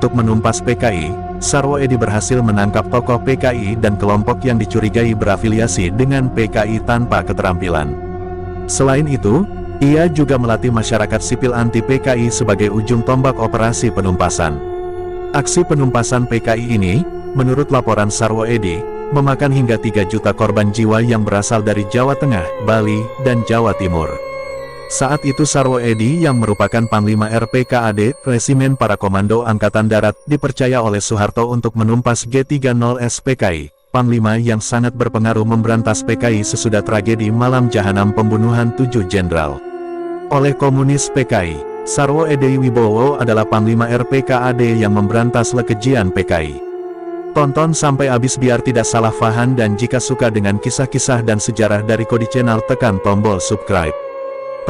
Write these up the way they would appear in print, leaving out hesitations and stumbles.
untuk menumpas PKI, Sarwo Edi berhasil menangkap tokoh PKI dan kelompok yang dicurigai berafiliasi dengan PKI tanpa keterampilan. Selain itu, ia juga melatih masyarakat sipil anti-PKI sebagai ujung tombak operasi penumpasan. Aksi penumpasan PKI ini, menurut laporan Sarwo Edi, memakan hingga 3 juta korban jiwa yang berasal dari Jawa Tengah, Bali, dan Jawa Timur. Saat itu Sarwo Edi yang merupakan Panglima RPKAD, Resimen Para Komando Angkatan Darat, dipercaya oleh Soeharto untuk menumpas G30S PKI, Panglima yang sangat berpengaruh memberantas PKI sesudah tragedi Malam Jahanam pembunuhan 7 jenderal oleh komunis PKI. Sarwo Edi Wibowo adalah Panglima RPKAD yang memberantas kekejian PKI. Tonton sampai habis biar tidak salah paham, dan jika suka dengan kisah-kisah dan sejarah dari Kodi Channel tekan tombol subscribe.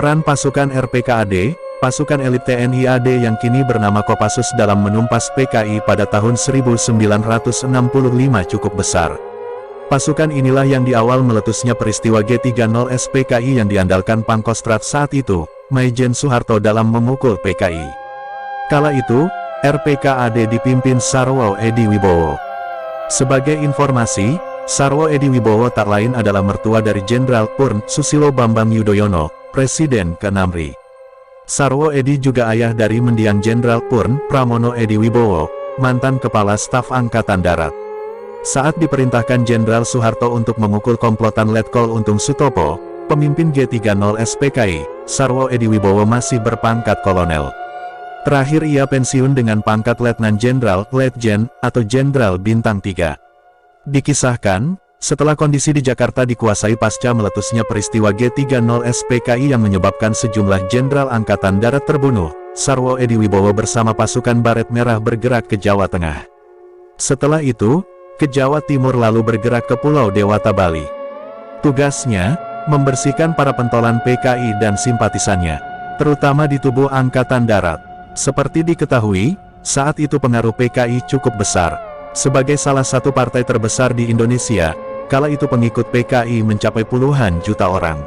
Peran pasukan RPKAD, pasukan elit TNI AD yang kini bernama Kopassus dalam menumpas PKI pada tahun 1965 cukup besar. Pasukan inilah yang di awal meletusnya peristiwa G30S PKI yang diandalkan Pangkostrat saat itu, Maijen Soeharto dalam memukul PKI. Kala itu, RPKAD dipimpin Sarwo Edi Wibowo. Sebagai informasi, Sarwo Edi Wibowo tak lain adalah mertua dari Jenderal Purn Susilo Bambang Yudhoyono, Presiden ke-6 RI. Sarwo Edi juga ayah dari mendiang Jenderal Purn Pramono Edi Wibowo, mantan Kepala Staf Angkatan Darat. Saat diperintahkan Jenderal Soeharto untuk memukul komplotan Letkol Untung Sutopo, pemimpin G30S PKI, Sarwo Edi Wibowo masih berpangkat kolonel. Terakhir ia pensiun dengan pangkat Letnan Jenderal, Letjen, atau Jenderal Bintang 3. Dikisahkan, setelah kondisi di Jakarta dikuasai pasca meletusnya peristiwa G30S PKI yang menyebabkan sejumlah jenderal angkatan darat terbunuh, Sarwo Edi Wibowo bersama pasukan Baret Merah bergerak ke Jawa Tengah. Setelah itu, ke Jawa Timur lalu bergerak ke Pulau Dewata Bali. Tugasnya, membersihkan para pentolan PKI dan simpatisannya, terutama di tubuh Angkatan Darat. Seperti diketahui, saat itu pengaruh PKI cukup besar. Sebagai salah satu partai terbesar di Indonesia, kala itu pengikut PKI mencapai puluhan juta orang.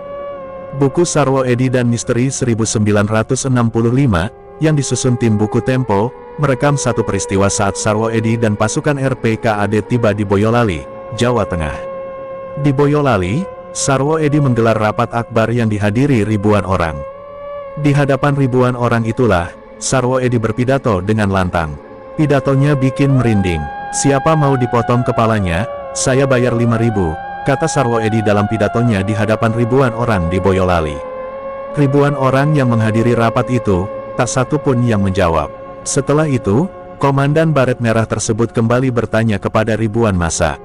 Buku Sarwo Edi dan Misteri 1965, yang disusun tim buku Tempo, merekam satu peristiwa saat Sarwo Edi dan pasukan RPKAD tiba di Boyolali, Jawa Tengah. Di Boyolali, Sarwo Edi menggelar rapat akbar yang dihadiri ribuan orang. Di hadapan ribuan orang itulah, Sarwo Edi berpidato dengan lantang. Pidatonya bikin merinding. "Siapa mau dipotong kepalanya, saya bayar 5.000, kata Sarwo Edi dalam pidatonya di hadapan ribuan orang di Boyolali. Ribuan orang yang menghadiri rapat itu, tak satu pun yang menjawab. Setelah itu, Komandan Baret Merah tersebut kembali bertanya kepada ribuan massa.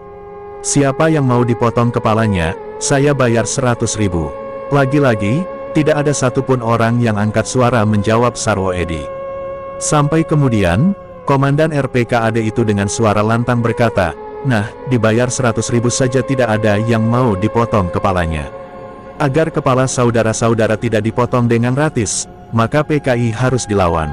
"Siapa yang mau dipotong kepalanya, saya bayar 100.000. Lagi-lagi, tidak ada satupun orang yang angkat suara menjawab Sarwo Edi. Sampai kemudian, Komandan RPKAD itu dengan suara lantang berkata, "Nah, dibayar 100.000 saja tidak ada yang mau dipotong kepalanya. Agar kepala saudara-saudara tidak dipotong dengan gratis, maka PKI harus dilawan."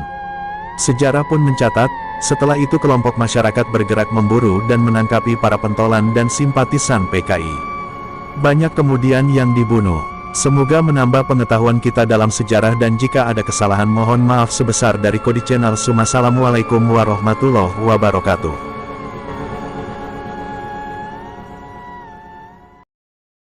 Sejarah pun mencatat, setelah itu kelompok masyarakat bergerak memburu dan menangkapi para pentolan dan simpatisan PKI. Banyak kemudian yang dibunuh. Semoga menambah pengetahuan kita dalam sejarah, dan jika ada kesalahan mohon maaf sebesar dari Kodi Channel. Wassalamualaikum warahmatullahi wabarakatuh.